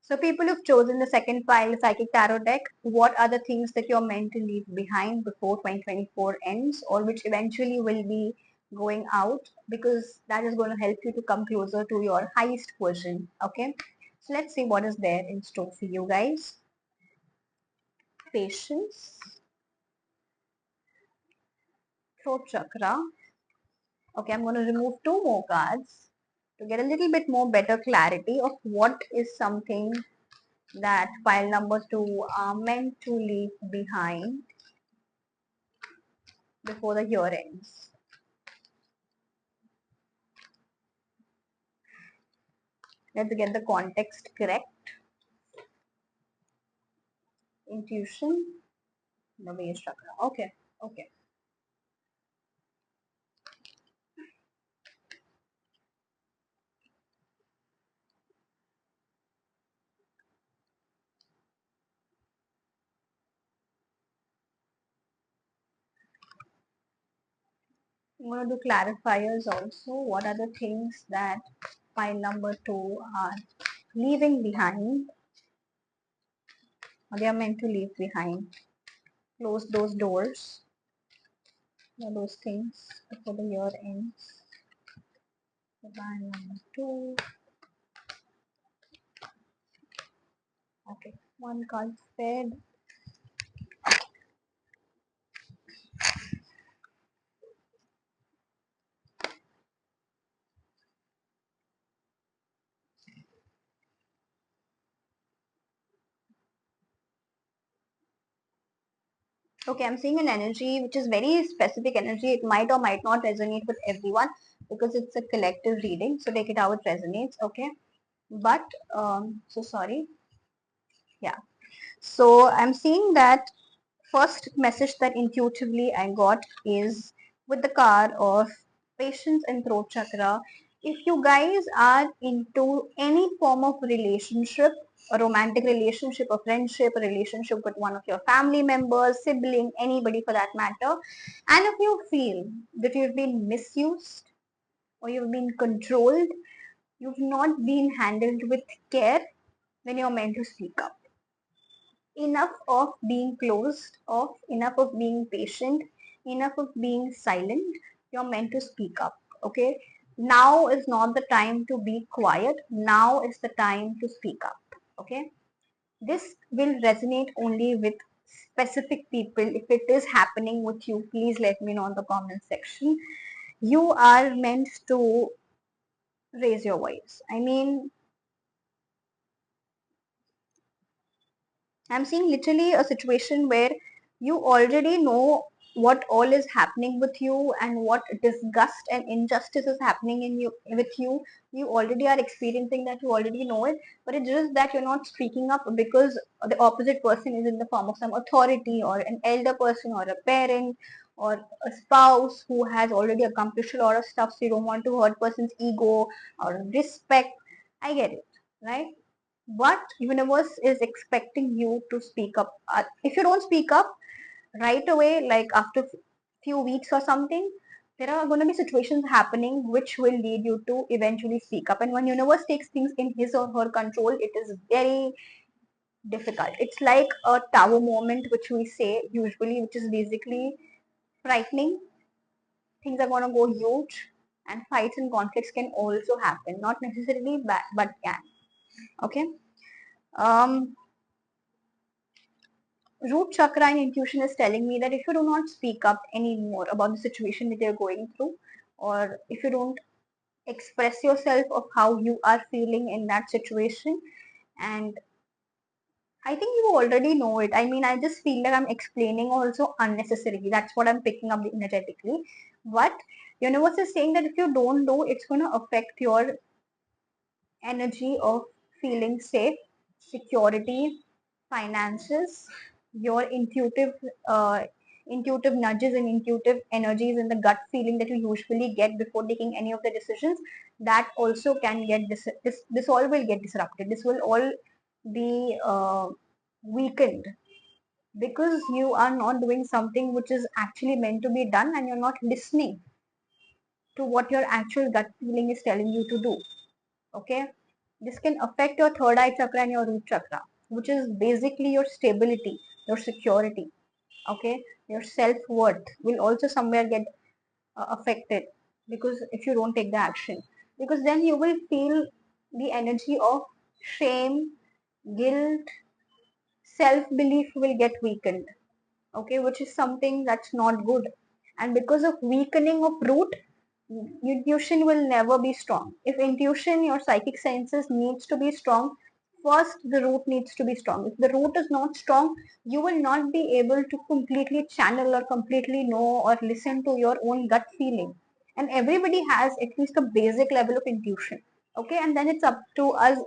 So people who've chosen the second pile, the Psychic Tarot deck, what are the things that you're meant to leave behind before 2024 ends, or which eventually will be going out, because that is going to help you to come closer to your highest version. Okay, so let's see what is there in store for you guys. Patience, throat chakra. Okay, I'm going to remove two more cards to get a little bit more better clarity of what is something that pile number 2 are meant to leave behind before the year ends. Let's get the context correct. Intuition, the base chakra. Okay, okay. I'm going to do clarifiers also. What are the things that pile number 2 are leaving behind, or they are meant to leave behind? Close those doors, those things before the year ends. So pile number 2. Okay, one card fed. Okay, I'm seeing an energy which is very specific energy. It might or might not resonate with everyone because it's a collective reading. So take it how it resonates. Okay, but so sorry. Yeah. So I'm seeing that first message that intuitively I got is with the card of patience and throat chakra. If you guys are into any form of relationship, a romantic relationship, a friendship, a relationship with one of your family members, sibling, anybody for that matter, and if you feel that you've been misused or you've been controlled, you've not been handled with care, then you're meant to speak up. Enough of being closed off, enough of being patient, enough of being silent. You're meant to speak up. Okay, now is not the time to be quiet, now is the time to speak up. Okay, this will resonate only with specific people. If it is happening with you, please let me know in the comment section. You are meant to raise your voice. I mean, I'm seeing literally a situation where you already know what all is happening with you and what disgust and injustice is happening in you with you. You already are experiencing that, you already know it, but it's just that you're not speaking up because the opposite person is in the form of some authority or an elder person or a parent or a spouse who has already accomplished a lot of stuff, so you don't want to hurt person's ego or respect. I get it, right? But universe is expecting you to speak up. If you don't speak up right away, like after few weeks or something, there are going to be situations happening which will lead you to eventually speak up. And when universe takes things in his or her control, it is very difficult. It's like a tower moment, which we say usually, which is basically frightening. Things are going to go huge, and fights and conflicts can also happen, not necessarily bad, but can. Okay. um Root chakra and intuition is telling me that if you do not speak up anymore about the situation that you're going through, or if you don't express yourself of how you are feeling in that situation, and I think you already know it. I mean, I just feel like I'm explaining also unnecessarily. That's what I'm picking up energetically. But universe is saying that if you don't do, it's going to affect your energy of feeling safe, security, finances, your intuitive nudges and intuitive energies and the gut feeling that you usually get before taking any of the decisions, that also can get this all will get disrupted. This will all be weakened because you are not doing something which is actually meant to be done, and you're not listening to what your actual gut feeling is telling you to do. Okay, This can affect your third eye chakra and your root chakra, which is basically your stability, your security. Okay, your self-worth will also somewhere get affected, because if you don't take the action, because then you will feel the energy of shame, guilt, self-belief will get weakened. Okay, which is something that's not good. And because of weakening of root, intuition will never be strong. If intuition, your psychic senses needs to be strong, first the root needs to be strong. If the root is not strong, you will not be able to completely channel or completely know or listen to your own gut feeling. And everybody has at least a basic level of intuition. Okay, and then it's up to us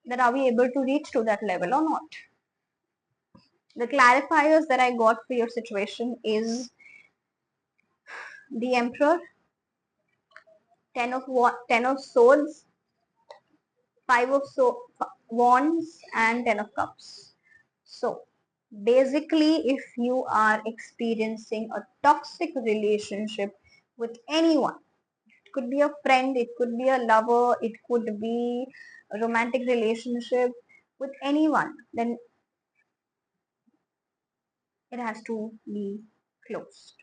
that are we able to reach to that level or not. The clarifiers that I got for your situation is the Emperor, Ten of Swords, Five of Wands, and Ten of Cups. So basically, if you are experiencing a toxic relationship with anyone, it could be a friend, it could be a lover, it could be a romantic relationship with anyone, then it has to be closed.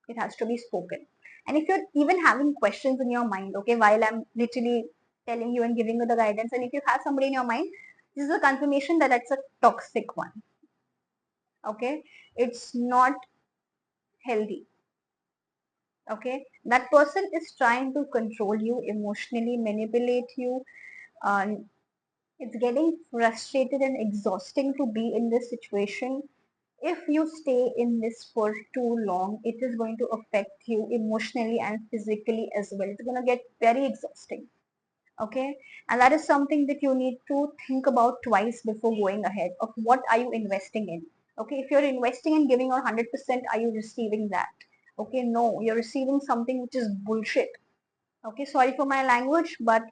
It has to be spoken. And if you're even having questions in your mind, okay, while I'm literally telling you and giving you the guidance, and if you have somebody in your mind, this is a confirmation that it's a toxic one. Okay, it's not healthy. Okay, that person is trying to control you emotionally, manipulate you. It's getting frustrated and exhausting to be in this situation. If you stay in this for too long, it is going to affect you emotionally and physically as well. It's going to get very exhausting. Okay, and that is something that you need to think about twice before going ahead of what are you investing in. Okay, if you're investing in giving your 100%, are you receiving that? Okay, no, you're receiving something which is bullshit. Okay, sorry for my language, but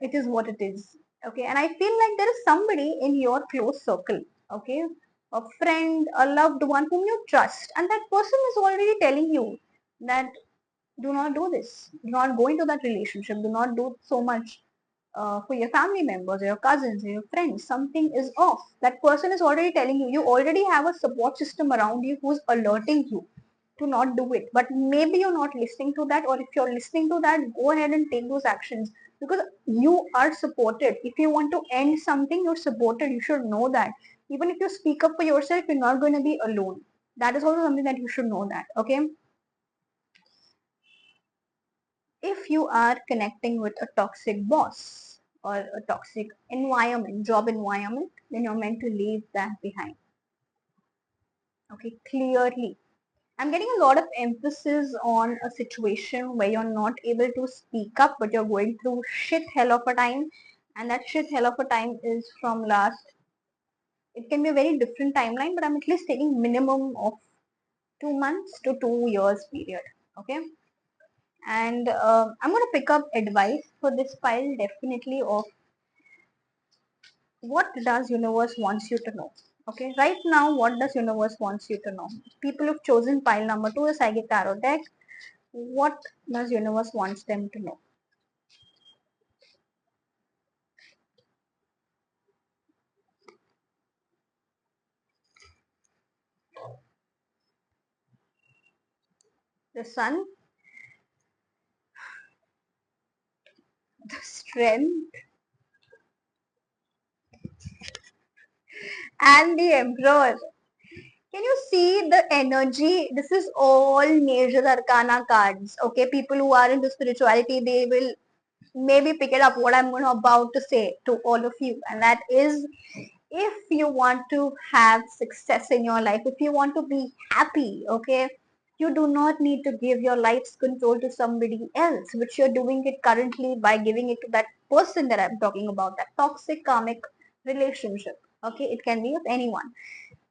it is what it is. Okay, and I feel like there is somebody in your close circle, okay, a friend, a loved one whom you trust, and that person is already telling you that do not do this, do not go into that relationship, do not do so much for your family members or your cousins or your friends. Something is off. That person is already telling you. You already have a support system around you who's alerting you to not do it. But maybe you're not listening to that, or if you're listening to that, go ahead and take those actions, because you are supported. If you want to end something, you're supported. You should know that. Even if you speak up for yourself, you're not going to be alone. That is also something that you should know that. Okay. If you are connecting with a toxic boss or a toxic environment, job environment, then you're meant to leave that behind. Okay, clearly. I'm getting a lot of emphasis on a situation where you're not able to speak up, but you're going through shit hell of a time. And that shit hell of a time is from last, it can be a very different timeline, but I'm at least taking minimum of 2 months to 2 years period. Okay. And I'm going to pick up advice for this pile definitely of what does universe wants you to know. Okay, right now what does universe wants you to know? People who've chosen pile number 2, the psychic tarot deck, what does universe wants them to know? The sun, the strength, and the emperor. Can you see the energy? This is all major arcana cards. Okay, people who are into spirituality, they will maybe pick it up what I'm going to about to say to all of you, and that is, if you want to have success in your life, if you want to be happy, okay, you do not need to give your life's control to somebody else, which you're doing it currently by giving it to that person that I'm talking about, that toxic karmic relationship. Okay, it can be with anyone.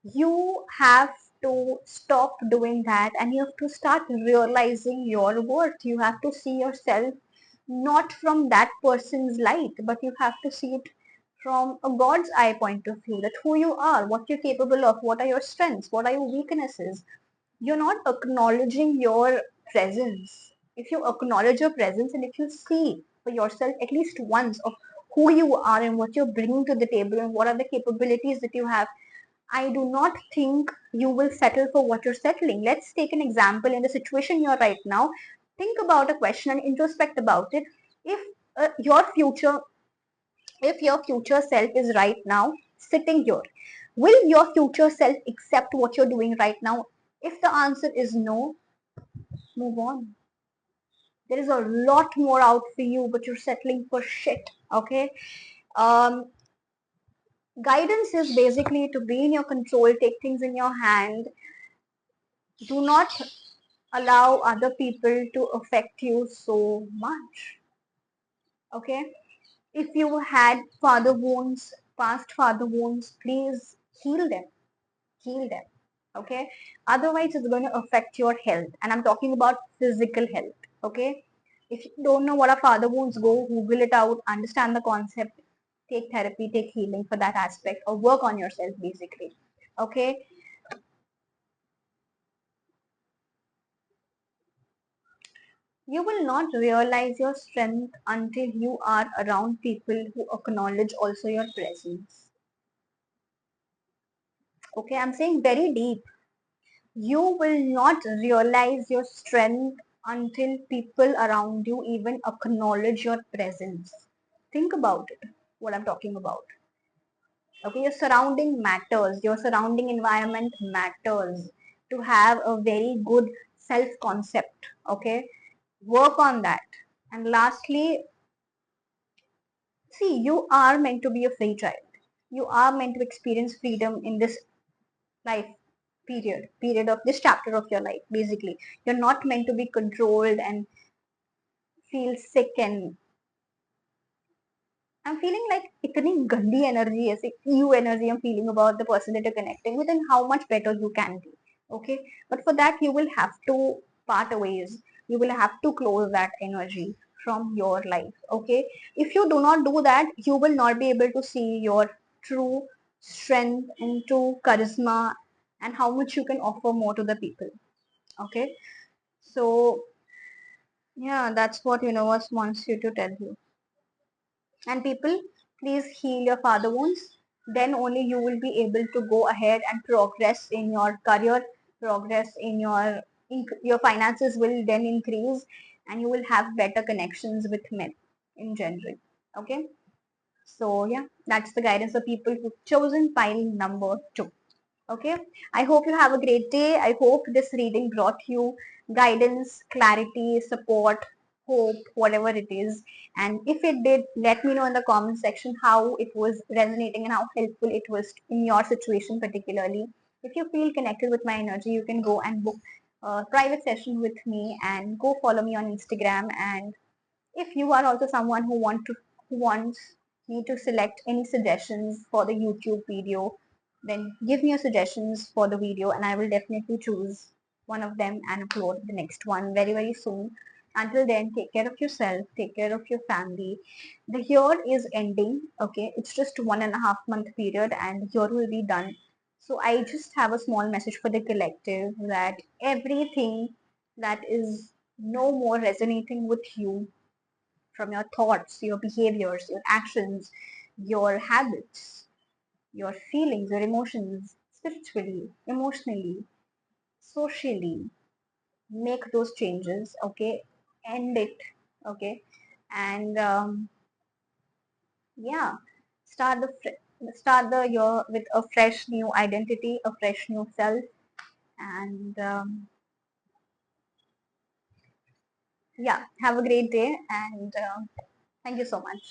You have to stop doing that, and you have to start realizing your worth. You have to see yourself not from that person's light, but you have to see it from a God's eye point of view, that who you are, what you're capable of, what are your strengths, what are your weaknesses. You're not acknowledging your presence. If you acknowledge your presence and if you see for yourself at least once of who you are and what you're bringing to the table and what are the capabilities that you have, I do not think you will settle for what you're settling. Let's take an example in the situation you're right now. Think about a question and introspect about it. If your future, if your future self is right now sitting here, will your future self accept what you're doing right now? If the answer is no, move on. There is a lot more out for you, but you're settling for shit. Okay. Um, Guidance is basically to be in your control, take things in your hand. Do not allow other people to affect you so much. Okay. If you had father wounds, past father wounds, please heal them. Heal them. Okay. Otherwise, it's going to affect your health. And I'm talking about physical health. Okay. If you don't know what are father wounds, go Google it out, understand the concept, take therapy, take healing for that aspect, or work on yourself basically. Okay. You will not realize your strength until you are around people who acknowledge also your presence. Okay, I'm saying very deep. You will not realize your strength until people around you even acknowledge your presence. Think about it, what I'm talking about. Okay, your surrounding matters, your surrounding environment matters to have a very good self concept. Okay, work on that. And lastly, see, you are meant to be a free child. You are meant to experience freedom in this life period of this chapter of your life. Basically, you're not meant to be controlled and feel sick. And I'm feeling like itni gandi energy, ऐसे you energy I'm feeling about the person that you're connecting with and how much better you can be. Okay, but for that you will have to part ways. You will have to close that energy from your life. Okay, if you do not do that, you will not be able to see your true strength and true charisma and how much you can offer more to the people. Okay, so yeah, that's what universe wants you to tell you. And people, please heal your father wounds. Then only you will be able to go ahead and progress in your career, progress in your finances will then increase, and you will have better connections with men in general. Okay, so yeah, that's the guidance of people who've chosen pile number 2. Okay, I hope you have a great day. I hope this reading brought you guidance, clarity, support, hope, whatever it is. And if it did, let me know in the comment section how it was resonating and how helpful it was in your situation particularly. If you feel connected with my energy, you can go and book a private session with me and go follow me on Instagram. And if you are also someone who wants me to select any suggestions for the YouTube video, then give me your suggestions for the video and I will definitely choose one of them and upload the next one very very soon. Until then, take care of yourself, take care of your family. The year is ending. Okay, it's just 1.5 month period and the year will be done. So I just have a small message for the collective that everything that is no more resonating with you from your thoughts, your behaviors, your actions, your habits, your feelings, your emotions, spiritually, emotionally, socially. Make those changes, okay? End it, okay? And yeah, start the year with a fresh new identity, a fresh new self, and yeah, have a great day and thank you so much.